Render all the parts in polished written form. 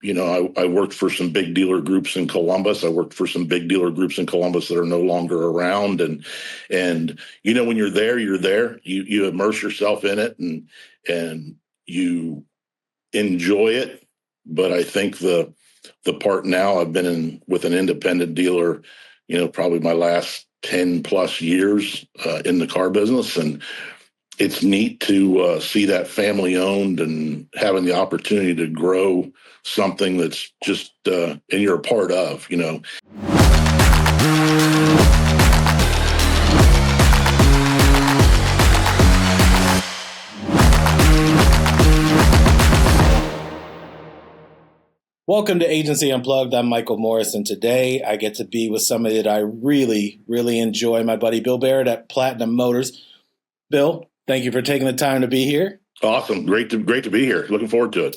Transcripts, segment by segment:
I worked for some big dealer groups in Columbus. I worked for some big dealer groups in Columbus that are no longer around. And when you're there, you're there. You immerse yourself in it, and you enjoy it. But I think the part now I've been in with an independent dealer, probably my last 10 plus years in the car business. And it's neat to see that family owned and having the opportunity to grow something that's just, and you're a part of. Welcome to Agency Unplugged. I'm Michael Morris, and today I get to be with somebody that I really, really enjoy, my buddy Bill Barrett at Platinum Motors. Bill, thank you for taking the time to be here. Awesome. Great to be here. Looking forward to it.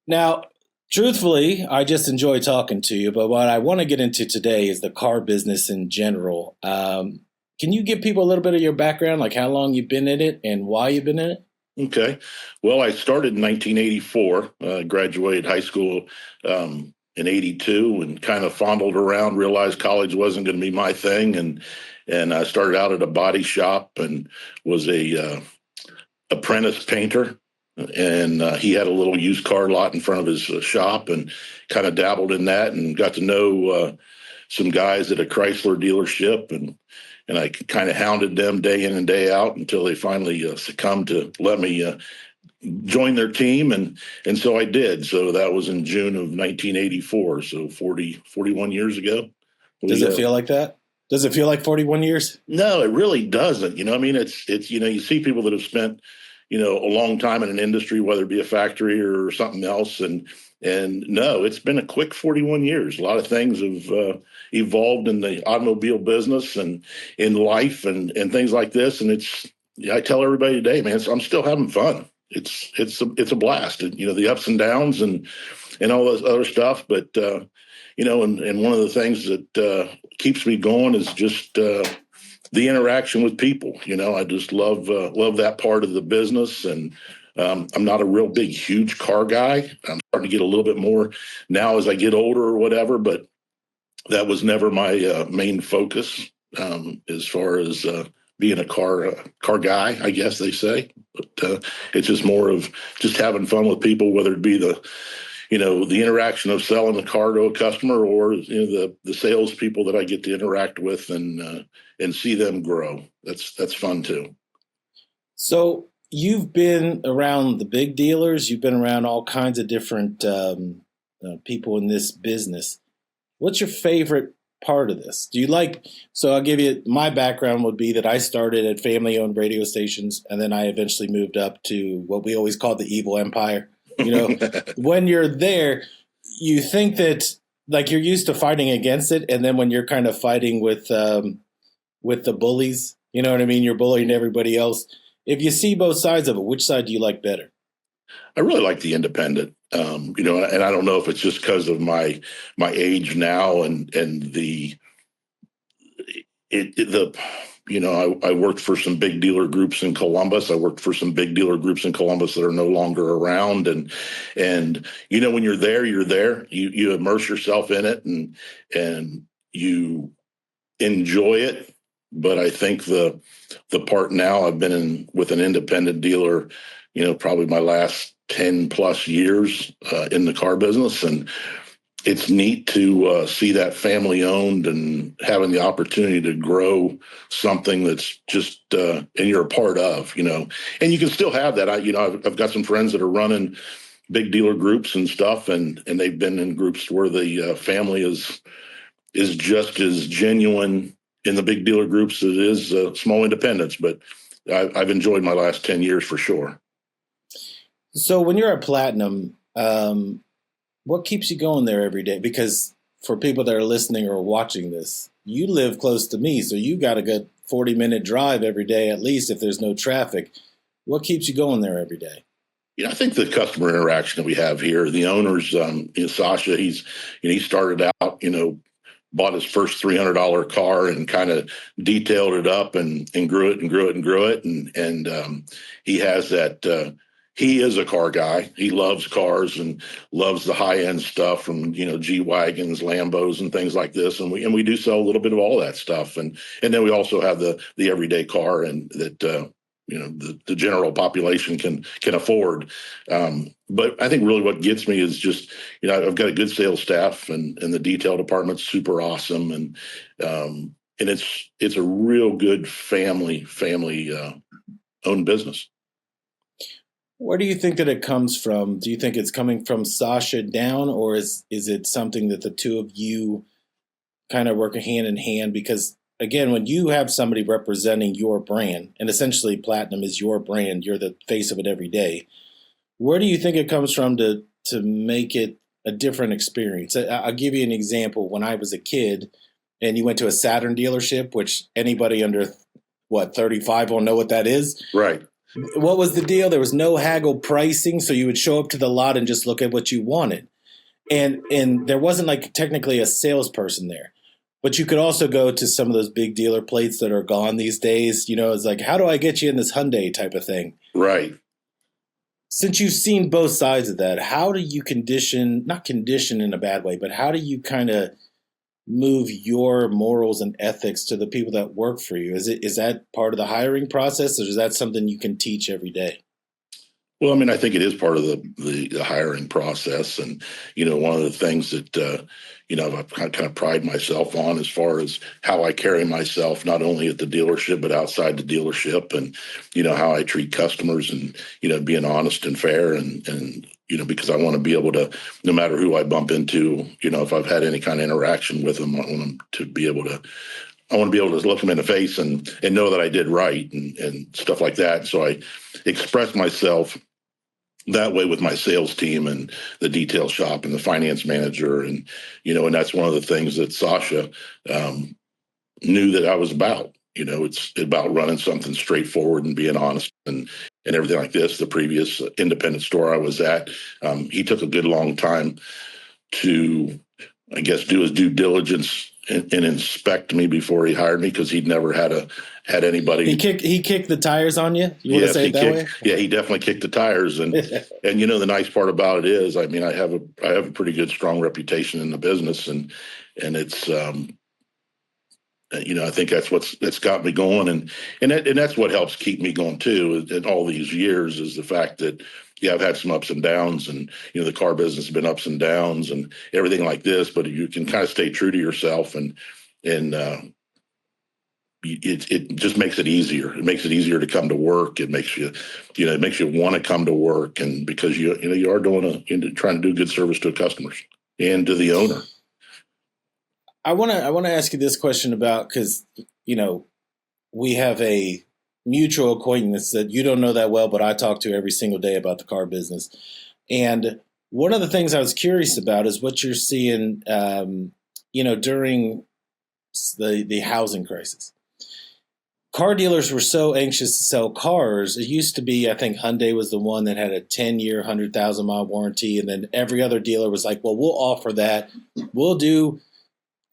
Now, truthfully, I just enjoy talking to you, but what I want to get into today is the car business in general. Can you give people a little bit of your background, like how long you've been in it and why you've been in it? Okay. Well, I started in 1984, graduated high school in 82 and kind of fondled around, realized college wasn't going to be my thing. And I started out at a body shop and was a apprentice painter. And he had a little used car lot in front of his shop and kind of dabbled in that and got to know some guys at a Chrysler dealership. And I kind of hounded them day in and day out until they finally succumbed to let me join their team. And so I did. So that was in June of 1984. So 41 years ago. Does it feel like that? Does it feel like 41 years? No, it really doesn't. I mean, it's you see people that have spent, a long time in an industry, whether it be a factory or something else. And no, it's been a quick 41 years. A lot of things have evolved in the automobile business and in life and things like this. And I tell everybody today, man, I'm still having fun. It's a blast. And, the ups and downs and all this other stuff. But, and one of the things that keeps me going is just the interaction with people. I just love that part of the business. And I'm not a real big, huge car guy. I'm starting to get a little bit more now as I get older or whatever, but that was never my main focus as far as being a car guy, I guess they say. But it's just more of just having fun with people, whether it be the interaction of selling the car to a customer or the salespeople that I get to interact with and see them grow. That's fun too. So you've been around the big dealers. You've been around all kinds of different people in this business. What's your favorite part of this? So I'll give you, my background would be that I started at family-owned radio stations, and then I eventually moved up to what we always called the evil empire. When you're there, you think that like you're used to fighting against it, and then when you're kind of fighting with the bullies, you know what I mean? You're bullying everybody else. If you see both sides of it, which side do you like better? I really like the independent, and I don't know if it's just because of my age now and I worked for some big dealer groups in Columbus. I worked for some big dealer groups in Columbus that are no longer around. And when you're there, you're there. You immerse yourself in it and you enjoy it. But I think the part now I've been in with an independent dealer, probably my last 10 plus years in the car business. And it's neat to see that family owned and having the opportunity to grow something that's just, and you're a part of, and you can still have that. I've got some friends that are running big dealer groups and stuff, and they've been in groups where the family is just as genuine in the big dealer groups as it is small independents. But I've enjoyed my last 10 years for sure. So when you're at Platinum, what keeps you going there every day? Because for people that are listening or watching this, you live close to me, so you got a good 40-minute drive every day, at least if there's no traffic. What keeps you going there every day? I think the customer interaction that we have here, the owners, Sasha, he started out, bought his first $300 car and kind of detailed it up and grew it and grew it and grew it. And he has that, he is a car guy. He loves cars and loves the high end stuff from, G wagons, Lambos, and things like this. And we do sell a little bit of all that stuff. And then we also have the everyday car and that the general population can afford. But I think really what gets me is just I've got a good sales staff and the detail department's super awesome and it's a real good family owned business. Where do you think that it comes from? Do you think it's coming from Sasha down, or is it something that the two of you kind of work hand in hand? Because again, when you have somebody representing your brand, and essentially Platinum is your brand, you're the face of it every day. Where do you think it comes from to make it a different experience? I'll give you an example. When I was a kid, and you went to a Saturn dealership, which anybody under 35 will know what that is. Right. What was the deal? There was no haggle pricing, so you would show up to the lot and just look at what you wanted. And there wasn't like technically a salesperson there. But you could also go to some of those big dealer plates that are gone these days. It's like, how do I get you in this Hyundai type of thing? Right. Since you've seen both sides of that, how do you not condition in a bad way, but how do you kind of move your morals and ethics to the people that work for you? Is that part of the hiring process, or is that something you can teach every day? Well, I mean, I think it is part of the hiring process. And, one of the things that, I've kind of pride myself on as far as how I carry myself, not only at the dealership, but outside the dealership and, how I treat customers and, being honest and fair and because I want to be able to, no matter who I bump into, if I've had any kind of interaction with them, I want them to be able to, I want to be able to look them in the face and know that I did right and stuff like that. So I express myself that way with my sales team and the detail shop and the finance manager. And that's one of the things that Sasha knew that I was about. It's about running something straightforward and being honest and everything like this. The previous independent store I was at, he took a good long time to, I guess, do his due diligence and inspect me before he hired me, because he'd never had anybody. He kicked the tires on you? You want to say it that way? Yeah, he definitely kicked the tires. And the nice part about it is, I mean, I have a pretty good, strong reputation in the business, and it's I think that's got me going, and that's what helps keep me going too. In all these years, is the fact that I've had some ups and downs, and the car business has been ups and downs and everything like this. But you can kind of stay true to yourself, and it just makes it easier. It makes it easier to come to work. It makes you want to come to work, and because you are trying to do good service to customers and to the owner. I want to ask you this question about, because we have a mutual acquaintance that you don't know that well, but I talk to every single day about the car business. And one of the things I was curious about is what you're seeing, during the housing crisis. Car dealers were so anxious to sell cars. It used to be, I think Hyundai was the one that had a 10-year, 100,000-mile warranty, and then every other dealer was like, well, we'll offer that. We'll do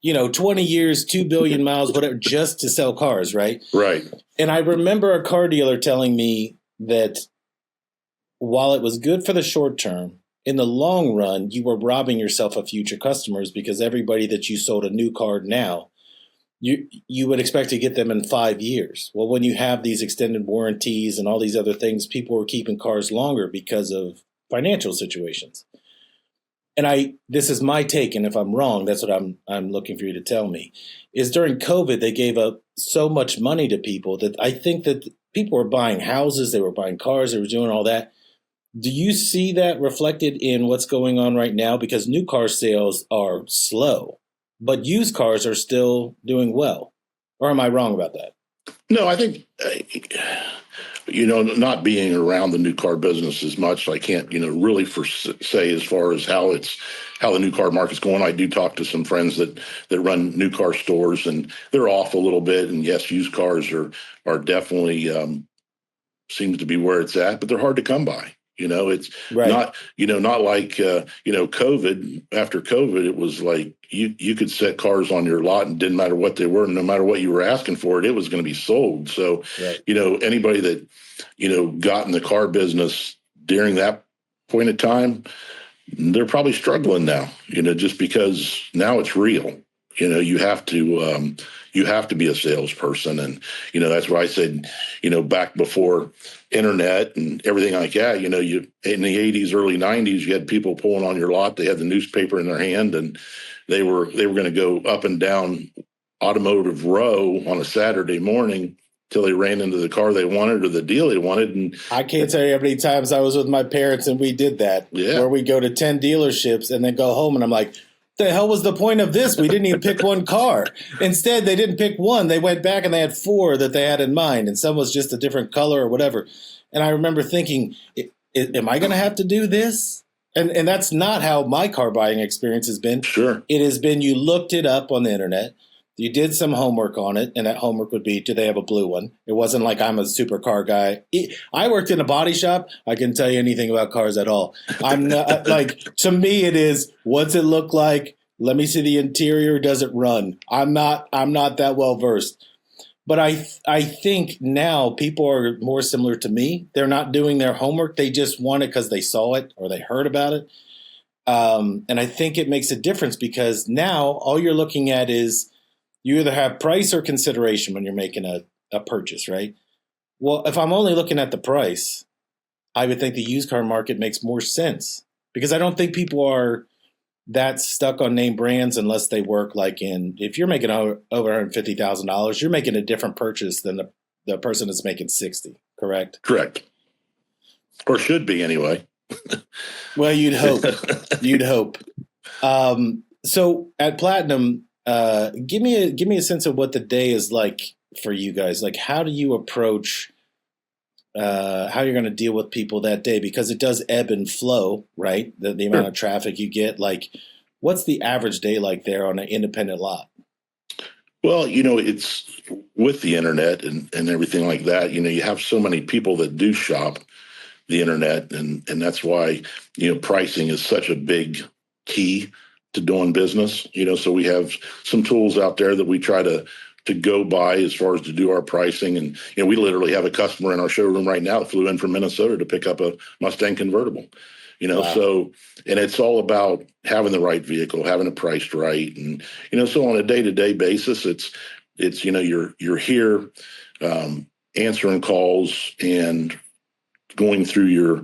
20 years, 2 billion miles, whatever, just to sell cars, right? Right. And I remember a car dealer telling me that while it was good for the short term, in the long run, you were robbing yourself of future customers, because everybody that you sold a new car now, you would expect to get them in 5 years. Well, when you have these extended warranties and all these other things, people were keeping cars longer because of financial situations. And this is my take, and if I'm wrong, that's what I'm looking for you to tell me, is during COVID, they gave up so much money to people that I think that people were buying houses, they were buying cars, they were doing all that. Do you see that reflected in what's going on right now? Because new car sales are slow, but used cars are still doing well. Or am I wrong about that? No, I think, not being around the new car business as much, I can't, really say as far as how the new car market's going. I do talk to some friends that run new car stores, and they're off a little bit. And yes, used cars are definitely seems to be where it's at, but they're hard to come by. It's right. not like, COVID. After COVID, it was like you could set cars on your lot, and didn't matter what they were, no matter what you were asking for it was going to be sold. So, right. Anybody that, got in the car business during that point of time, they're probably struggling now, just because now it's real. You have to be a salesperson. And, that's why I said, back before internet and everything like that, you in the 80s, early 90s, you had people pulling on your lot. They had the newspaper in their hand, and they were going to go up and down Automotive Row on a Saturday morning till they ran into the car they wanted or the deal they wanted. And I can't tell you how many times I was with my parents and we did that, where we go to 10 dealerships and then go home and I'm like, the hell was the point of this? We didn't even pick one car. Instead, they didn't pick one. They went back and they had 4 that they had in mind, and some was just a different color or whatever. And I remember thinking, am I going to have to do this? And that's not how my car buying experience has been. Sure. It has been, you looked it up on the internet. You did some homework on it, and that homework would be, do they have a blue one? It wasn't like I'm a supercar guy. I worked in a body shop. I couldn't tell you anything about cars at all. I'm not like, to me, it is, what's it look like? Let me see the interior. Does it run? I'm not that well versed. But I think now people are more similar to me. They're not doing their homework. They just want it because they saw it or they heard about it. And I think it makes a difference because now all you're looking at is, you either have price or consideration when you're making a purchase, right? Well, if I'm only looking at the price, I would think the used car market makes more sense because I don't think people are that stuck on name brands unless they work like if you're making over $150,000, you're making a different purchase than the person that's making 60, correct? Correct. Or should be anyway. Well, you'd hope. You'd hope. So at Platinum, give me a sense of what the day is like for you guys. Like, how do you approach how you're going to deal with people that day? Because it does ebb and flow, right? The amount of traffic you get. Like, what's the average day like there on an independent lot? Well, it's with the internet and everything like that. You have so many people that do shop the internet, and that's why pricing is such a big key to doing business. So we have some tools out there that we try to go by as far as to do our pricing. And we literally have a customer in our showroom right now that flew in from Minnesota to pick up a Mustang convertible. Wow. So, and it's all about having the right vehicle, having it priced right, and so on a day-to-day basis, it's you're here answering calls and going through your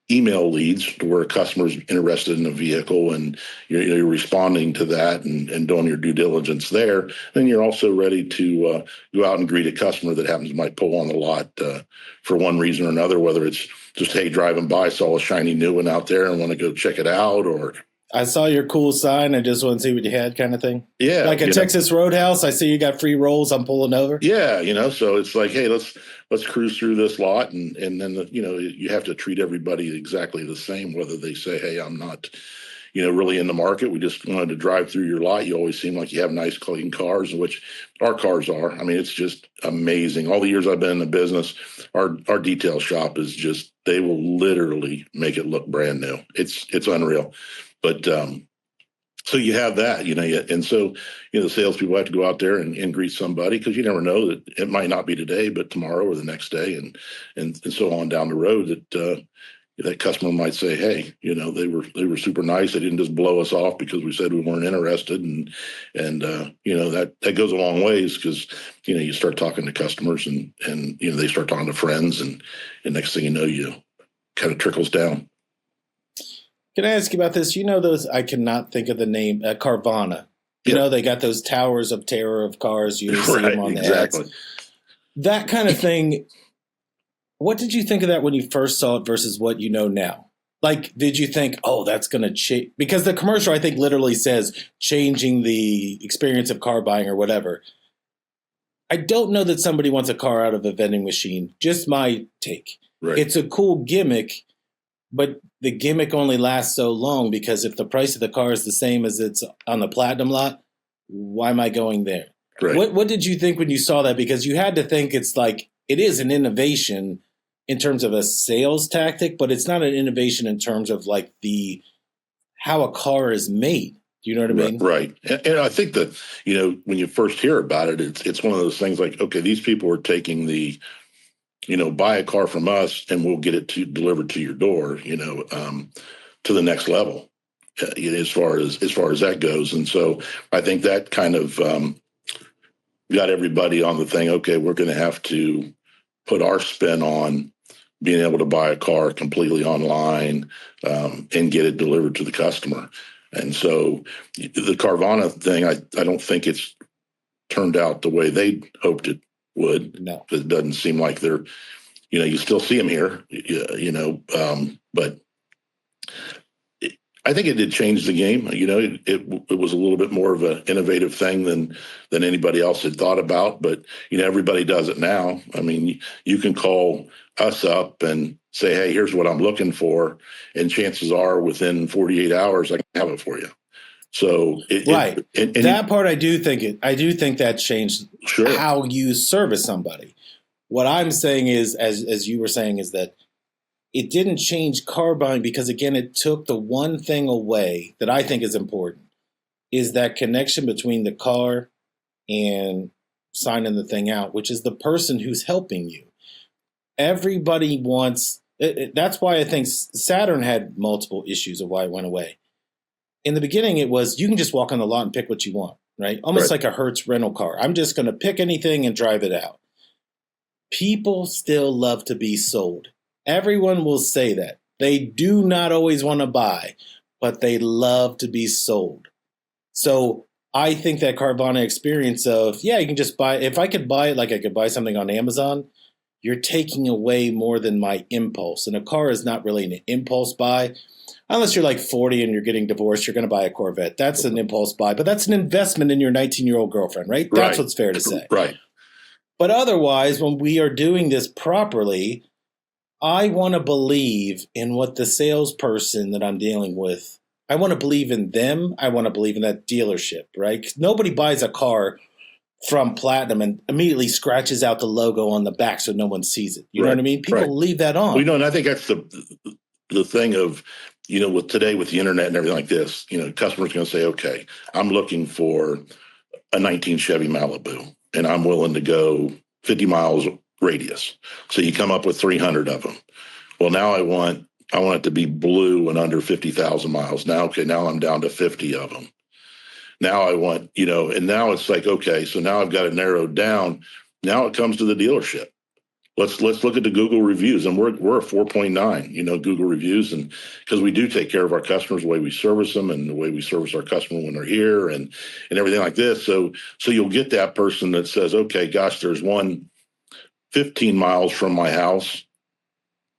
email leads to where a customer's interested in a vehicle, and you're responding to that and doing your due diligence there. Then you're also ready to go out and greet a customer that might pull on the lot for one reason or another, whether it's just, hey, driving by, saw a shiny new one out there and want to go check it out, or I saw your cool sign. I just want to see what you had, kind of thing. Yeah. Like a Texas Roadhouse. I see you got free rolls. I'm pulling over. Yeah. So it's like, hey, let's cruise through this lot. And then, you have to treat everybody exactly the same, whether they say, hey, I'm not, really in the market. We just wanted to drive through your lot. You always seem like you have nice, clean cars, which our cars are. I mean, it's just amazing. All the years I've been in the business, our detail shop is just, they will literally make it look brand new. It's unreal. But so you have that, and so, the salespeople have to go out there and greet somebody, because you never know that it might not be today, but tomorrow or the next day, and so on down the road, that customer might say, hey, they were super nice. They didn't just blow us off because we said we weren't interested. And that goes a long ways, because, you start talking to customers and they start talking to friends, and next thing you know, you kind of trickles down. Can I ask you about this? Those, I cannot think of the name, Carvana. They got those towers of terror of cars. You see them on the ads. That kind of thing. What did you think of that when you first saw it versus what you know now? Like, did you think, oh, that's going to change? Because the commercial, I think, literally says changing the experience of car buying or whatever. I don't know that somebody wants a car out of a vending machine. Just my take. Right. It's a cool gimmick, but the gimmick only lasts so long, because if the price of the car is the same as it's on the Platinum lot, why am I going there? Right. What did you think when you saw that? Because you had to think it's like, it is an innovation in terms of a sales tactic, but it's not an innovation in terms of like how a car is made. Do you know what I mean? Right. And I think that, when you first hear about it, it's one of those things like, okay, these people are taking the buy a car from us and we'll get it delivered to your door, to the next level, as far as that goes. And so I think that kind of got everybody on the thing. Okay, we're going to have to put our spin on being able to buy a car completely online, and get it delivered to the customer. And so the Carvana thing, I don't think it's turned out the way they hoped it would. No. It doesn't seem like they're, you still see them here, but I think it did change the game. It was a little bit more of an innovative thing than anybody else had thought about. But everybody does it now. I mean, you can call us up and say, "Hey, here's what I'm looking for," and chances are within 48 hours I can have it for you. So right, that part I do think that changed sure. how you service somebody. What I'm saying is, as you were saying, is that it didn't change car buying because, again, it took the one thing away that I think is important, is that connection between the car and signing the thing out, which is the person who's helping you. Everybody wants that's why I think Saturn had multiple issues of why it went away. In the beginning, it was you can just walk on the lot and pick what you want, right? Almost like a Hertz rental car. I'm just going to pick anything and drive it out. People still love to be sold. Everyone will say that. They do not always want to buy, but they love to be sold. So I think that Carvana experience of, you can just buy, if I could buy it like I could buy something on Amazon, you're taking away more than my impulse. And a car is not really an impulse buy. Unless you're like 40 and you're getting divorced, you're going to buy a Corvette. That's an impulse buy, but that's an investment in your 19-year-old girlfriend, right? That's what's fair to say. Right. But otherwise, when we are doing this properly, I want to believe in what the salesperson that I'm dealing with, I want to believe in them. I want to believe in that dealership, right? Nobody buys a car from Platinum and immediately scratches out the logo on the back so no one sees it. You know what I mean? People leave that on. Well, and I think that's the thing of, with today with the internet and everything like this, customers going to say, okay, I'm looking for a 19 Chevy Malibu and I'm willing to go 50 miles radius. So you come up with 300 of them. Well, now I want it to be blue and under 50,000 miles. Now I'm down to 50 of them. Now I want, and now it's like, okay, so now I've got it narrowed down. Now it comes to the dealership. Let's look at the Google reviews, and we're a 4.9, Google reviews, and because we do take care of our customers, the way we service them, and the way we service our customer when they're here, and everything like this. So you'll get that person that says, okay, gosh, there's one 15 miles from my house,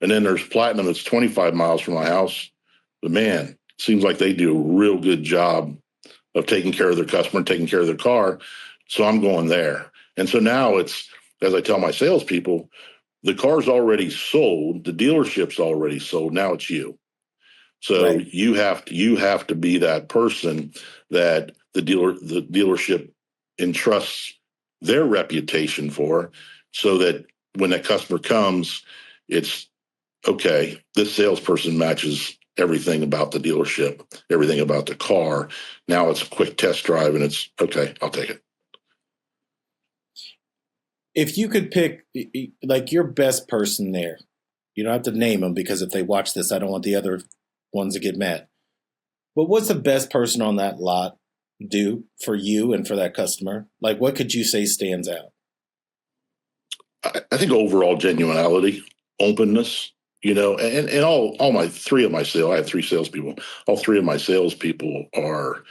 and then there's Platinum that's 25 miles from my house. But man, it seems like they do a real good job of taking care of their customer and taking care of their car. So I'm going there. And so now it's, as I tell my salespeople, the car's already sold, the dealership's already sold. Now it's you. So you have to be that person that the dealership entrusts their reputation for, so that when that customer comes, it's okay, this salesperson matches everything about the dealership, everything about the car. Now it's a quick test drive and it's okay, I'll take it. If you could pick like your best person there, you don't have to name them because if they watch this, I don't want the other ones to get mad. But what's the best person on that lot do for you and for that customer? Like, what could you say stands out? I think overall genuinity, openness, and all my three of my sales, I have three salespeople. All three of my salespeople are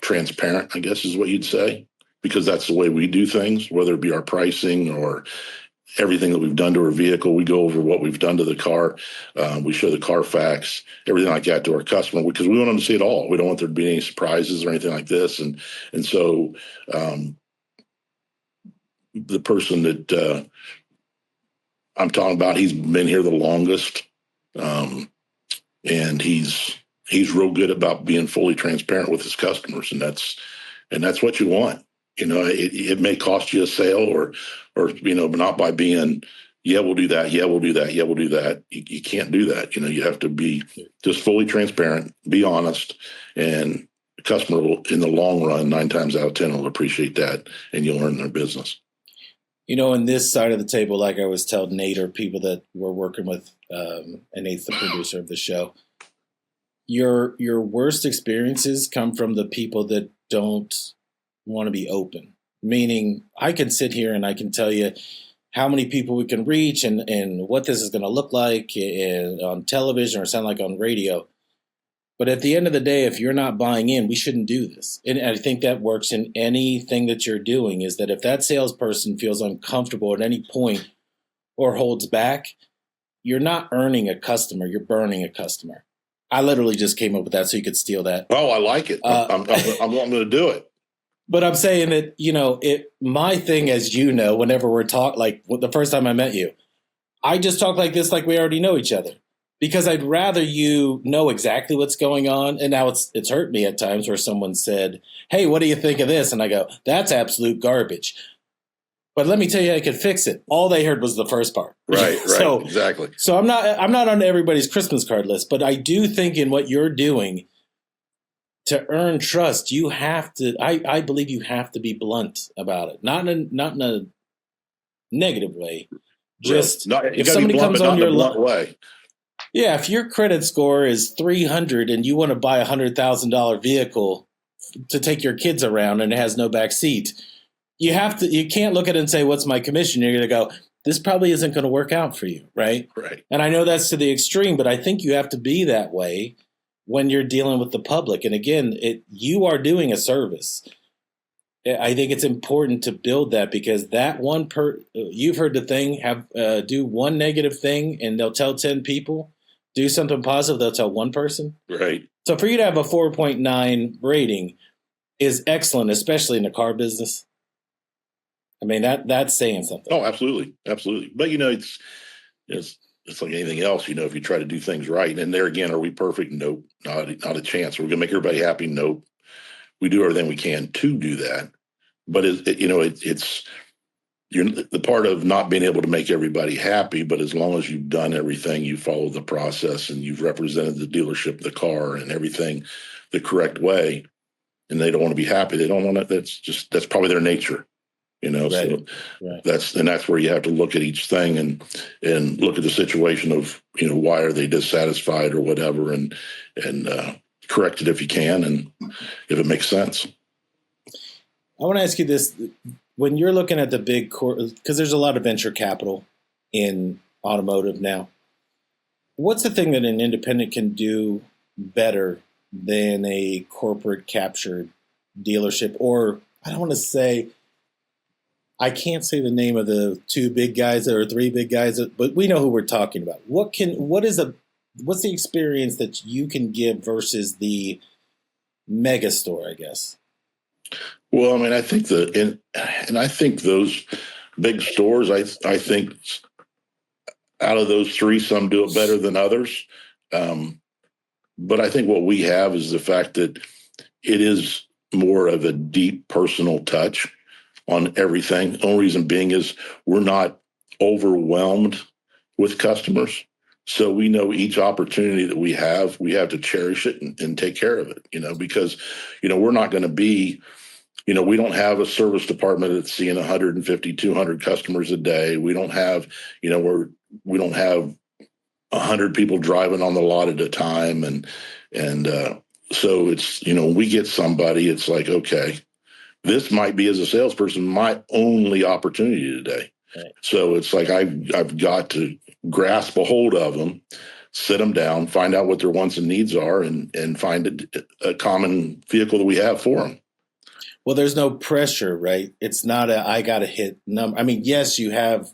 transparent, I guess is what you'd say, because that's the way we do things, whether it be our pricing or everything that we've done to our vehicle. We go over what we've done to the car. We show the Carfax, everything like that to our customer, because we want them to see it all. We don't want there to be any surprises or anything like this. And so the person that I'm talking about, he's been here the longest, and he's real good about being fully transparent with his customers, and that's what you want. It may cost you a sale, or but not by being, yeah, we'll do that, yeah, we'll do that, yeah, we'll do that. You can't do that. You have to be just fully transparent, be honest, and the customer will, in the long run, 9 times out of 10, will appreciate that, and you'll earn their business. In this side of the table, like I was telling Nate or people that we're working with, and Nate's the producer of the show, your worst experiences come from the people that don't want to be open. Meaning, I can sit here and I can tell you how many people we can reach and what this is going to look like on television or sound like on radio. But at the end of the day, if you're not buying in, we shouldn't do this. And I think that works in anything that you're doing, is that if that salesperson feels uncomfortable at any point or holds back, you're not earning a customer, you're burning a customer. I literally just came up with that so you could steal that. Oh, I like it. I'm wanting to do it. But I'm saying that, my thing, as you know, whenever we're talking, like the first time I met you, I just talk like this, like we already know each other. Because I'd rather you know exactly what's going on. And now it's hurt me at times where someone said, hey, what do you think of this? And I go, that's absolute garbage. But let me tell you, I could fix it. All they heard was the first part. Right, exactly. So I'm not on everybody's Christmas card list, but I do think in what you're doing to earn trust, you have to. I believe you have to be blunt about it, not in a negative way. Just if somebody comes on your way. Yeah, if your credit score is 300 and you want to buy a $100,000 vehicle to take your kids around and it has no back seat, you can't look at it and say, what's my commission? You're going to go, this probably isn't going to work out for you, right? Right. And I know that's to the extreme, but I think you have to be that way when you're dealing with the public. And again, you are doing a service. I think it's important to build that, because that you've heard the thing, do one negative thing and they'll tell 10 people. Do something positive, they'll tell one person. Right. So for you to have a 4.9 rating is excellent, especially in the car business. I mean, that's saying something. Oh, absolutely. Absolutely. But, it's like anything else, if you try to do things right. And there again, are we perfect? Nope. Not a chance. We're going to make everybody happy? Nope. We do everything we can to do that. But, it's you're the part of not being able to make everybody happy, but as long as you've done everything, you follow the process and you've represented the dealership, the car, and everything the correct way, and they don't want to be happy. They don't want to. That's probably their nature, Right. So right. that's where you have to look at each thing and look at the situation of why are they dissatisfied or whatever, and correct it if you can and if it makes sense. I want to ask you this. When you're looking at the big because there's a lot of venture capital in automotive now, what's the thing that an independent can do better than a corporate captured dealership? Or I don't want to say, I can't say the name of the two big guys or three big guys, but we know who we're talking about. What's the experience that you can give versus the mega store, I guess? Well, I mean, I think I think those big stores, I think out of those three, some do it better than others. But I think what we have is the fact that it is more of a deep personal touch on everything. The only reason being is we're not overwhelmed with customers. So we know each opportunity that we have to cherish it and take care of it, because, we're not going to be, we don't have a service department that's seeing 150, 200 customers a day. We don't have, we don't have 100 people driving on the lot at a time. And so it's, we get somebody, it's like, okay, this might be, as a salesperson, my only opportunity today. Right. So it's like, I've got to grasp a hold of them, sit them down, find out what their wants and needs are, and find a common vehicle that we have for them. Well, there's no pressure, right? It's not I got to hit number. I mean, yes, you have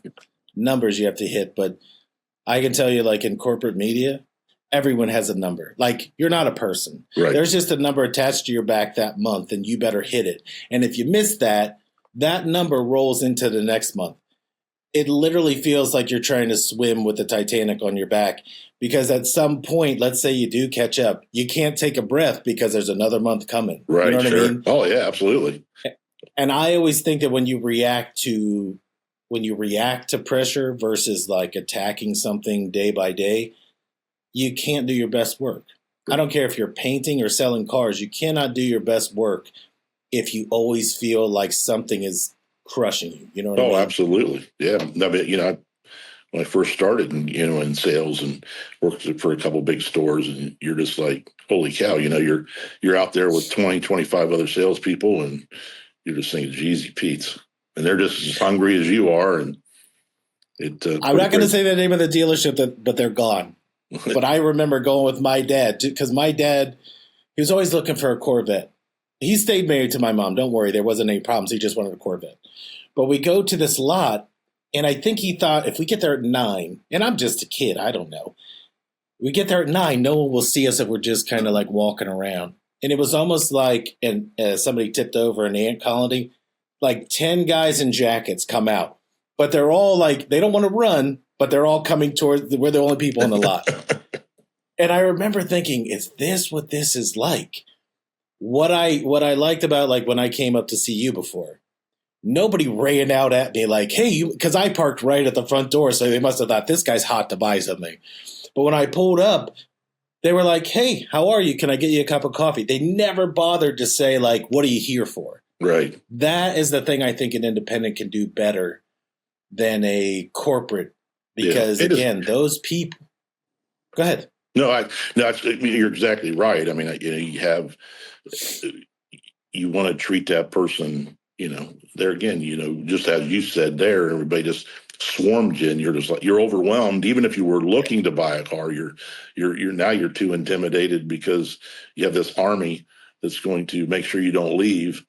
numbers you have to hit, but I can tell you, like in corporate media, everyone has a number. Like, you're not a person. Right. There's just a number attached to your back that month, and you better hit it. And if you miss that number rolls into the next month. It literally feels like you're trying to swim with the Titanic on your back, because at some point, let's say you do catch up, you can't take a breath because there's another month coming. Right. You know what sure. I mean? Oh yeah, absolutely. And I always think that when you react to pressure versus like attacking something day by day, you can't do your best work. I don't care if you're painting or selling cars. You cannot do your best work if you always feel like something is crushing you. You know what I Oh, mean? absolutely. Yeah. I mean, when I first started in sales and worked for a couple big stores, and you're just like, holy cow, you're out there with 20, 25 other salespeople, and you're just thinking, geez, Pete's, and they're just as hungry as you are. And it's I'm pretty not going to crazy. say the name of the dealership, but they're gone. But I remember going with my dad because my dad, he was always looking for a Corvette. He stayed married to my mom. Don't worry, there wasn't any problems. He just wanted a Corvette. But we go to this lot, and I think he thought if we get there at 9, and I'm just a kid, I don't know. We get there at 9, no one will see us if we're just kind of like walking around. And it was almost like, and somebody tipped over an ant colony, like 10 guys in jackets come out. But they're all like, they don't want to run, but they're all coming towards, we're the only people in the lot. And I remember thinking, is this what this is like? What I liked about like when I came up to see you before, nobody ran out at me like, hey, because I parked right at the front door, so they must have thought this guy's hot to buy something. But when I pulled up, they were like, hey, how are you? Can I get you a cup of coffee? They never bothered to say like, what are you here for? Right. That is the thing I think an independent can do better than a corporate, because Yeah, again, those people. Go ahead. No, you're exactly right. I mean, you want to treat that person, there again, just as you said there, everybody just swarmed you, and you're just like, you're overwhelmed. Even if you were looking to buy a car, you're too intimidated because you have this army that's going to make sure you don't leave.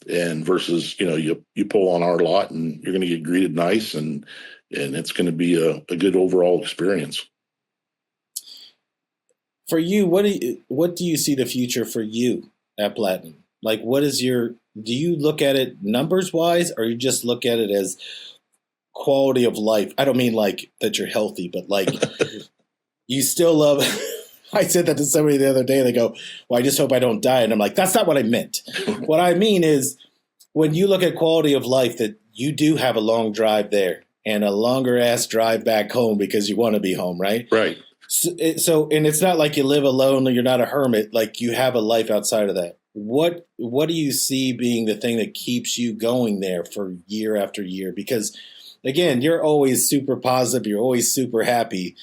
And versus, you pull on our lot and you're going to get greeted nice, and it's going to be a good overall experience. For you, what do you see the future for you at Platinum? Like, do you look at it numbers wise, or you just look at it as quality of life? I don't mean like that you're healthy, but like you still love. I said that to somebody the other day. They go, well, I just hope I don't die. And I'm like, that's not what I meant. What I mean is when you look at quality of life, that you do have a long drive there and a longer ass drive back home because you want to be home, right? Right. So, and it's not like you live alone or you're not a hermit. Like you have a life outside of that. What do you see being the thing that keeps you going there for year after year? Because again, you're always super positive. You're always super happy.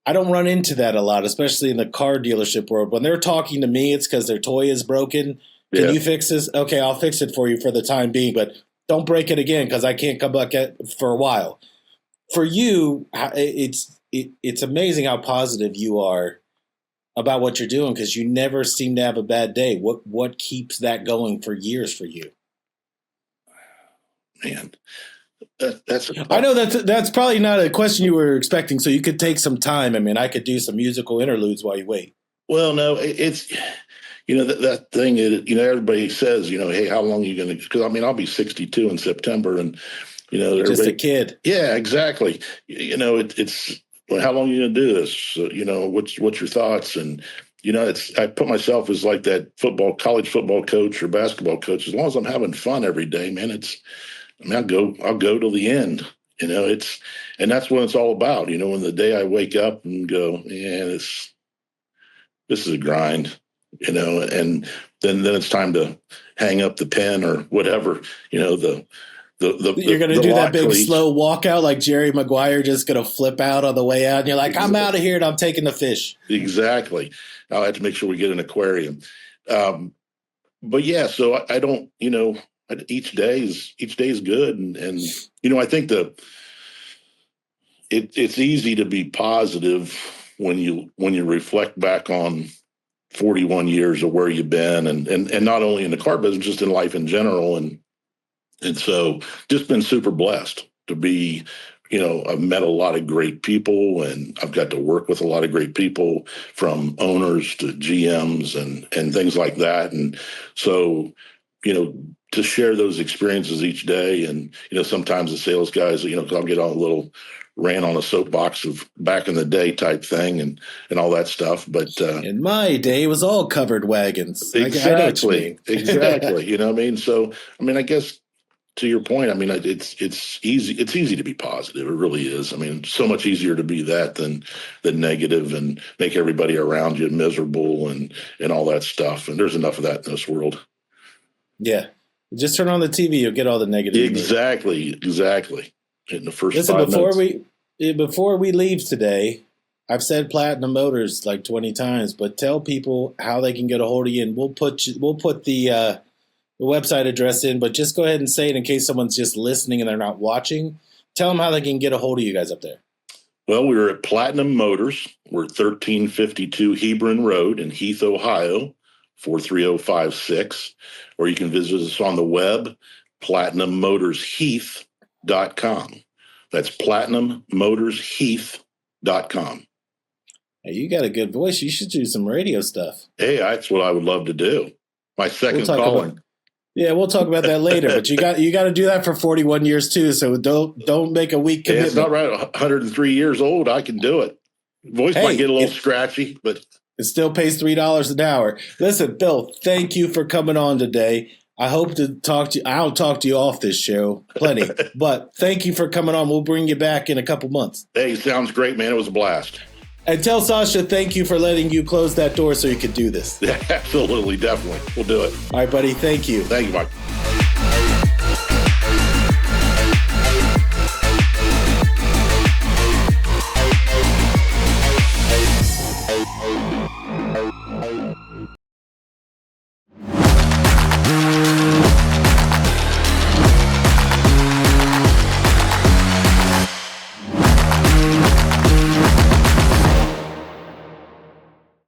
I don't run into that a lot, especially in the car dealership world. When they're talking to me, it's because their toy is broken. Can Yeah. you fix this? Okay, I'll fix it for you for the time being, but don't break it again because I can't come back for a while. For you, it's amazing how positive you are about what you're doing because you never seem to have a bad day. What keeps that going for years for you? Man, that's a I tough. know that's probably not a question you were expecting, so you could take some time. I mean, I could do some musical interludes while you wait. Well, no, it's that thing. Everybody says, hey, how long are you going to? Because I mean, I'll be 62 in September, and You're just a everybody. kid. Yeah, exactly. It's well, how long are you going to do this? What's your thoughts? And I put myself as like that college football coach or basketball coach. As long as I'm having fun every day, man, I mean, I'll go till the end. And that's what it's all about. When the day I wake up and go, yeah, this is a grind, and then it's time to hang up the pen or whatever, You're going to the do that lot big cleats. slow walkout like Jerry Maguire, just going to flip out on the way out. And you're like, I'm out of here and I'm taking the fish. Exactly. I'll have to make sure we get an aquarium. But yeah, so I don't, each day is good. And I think it's easy to be positive when you reflect back on 41 years of where you've been, and not only in the car business, just in life in general. And so just been super blessed to be, I've met a lot of great people, and I've got to work with a lot of great people, from owners to GMs and things like that. And so, to share those experiences each day. And, sometimes the sales guys, 'cause I'll get on a little rant on a soapbox of back in the day type thing and all that stuff. But, In my day, it was all covered wagons. I know what you exactly, mean. exactly. You know what I mean? So, I mean, I guess, to your point, I mean, it's easy. It's easy to be positive. It really is. I mean, so much easier to be that than negative and make everybody around you miserable and all that stuff. And there's enough of that in this world. Yeah. Just turn on the TV. You'll get all the negative news. Exactly. In the first Listen, 5 minutes. before we leave today, I've said Platinum Motors like 20 times, but tell people how they can get a hold of you, and we'll put the website address in. But just go ahead and say it in case someone's just listening and they're not watching. Tell them how they can get a hold of you guys up there. Well, we're at Platinum Motors. We're 1352 Hebron Road in Heath, Ohio, 43056. Or you can visit us on the web, platinummotorsheath.com. That's platinummotorsheath.com. Hey, you got a good voice. You should do some radio stuff. Hey, that's what I would love to do. My second calling. We'll talk about that later. But you got to do that for 41 years too. So don't make a weak commitment. It's not right. 103 years old. I can do it. Voice might get a little scratchy, but it still pays $3 an hour. Listen, Bill, thank you for coming on today. I hope to talk to you. I'll talk to you off this show plenty, but thank you for coming on. We'll bring you back in a couple months. Hey, sounds great, man. It was a blast. And tell Sasha thank you for letting you close that door so you could do this. Absolutely, definitely. We'll do it. All right, buddy. Thank you. Thank you, Mike.